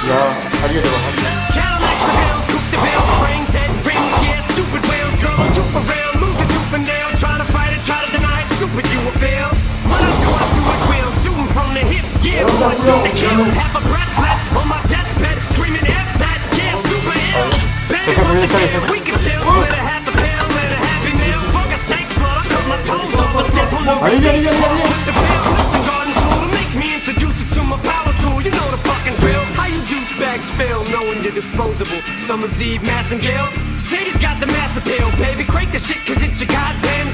야, 다리에 들어가, 다리에. 아니지. Knowing you're disposable. Summer's Eve, Massengale. Shady's got the mass appeal, baby. Crank the shit, cause it's your goddamn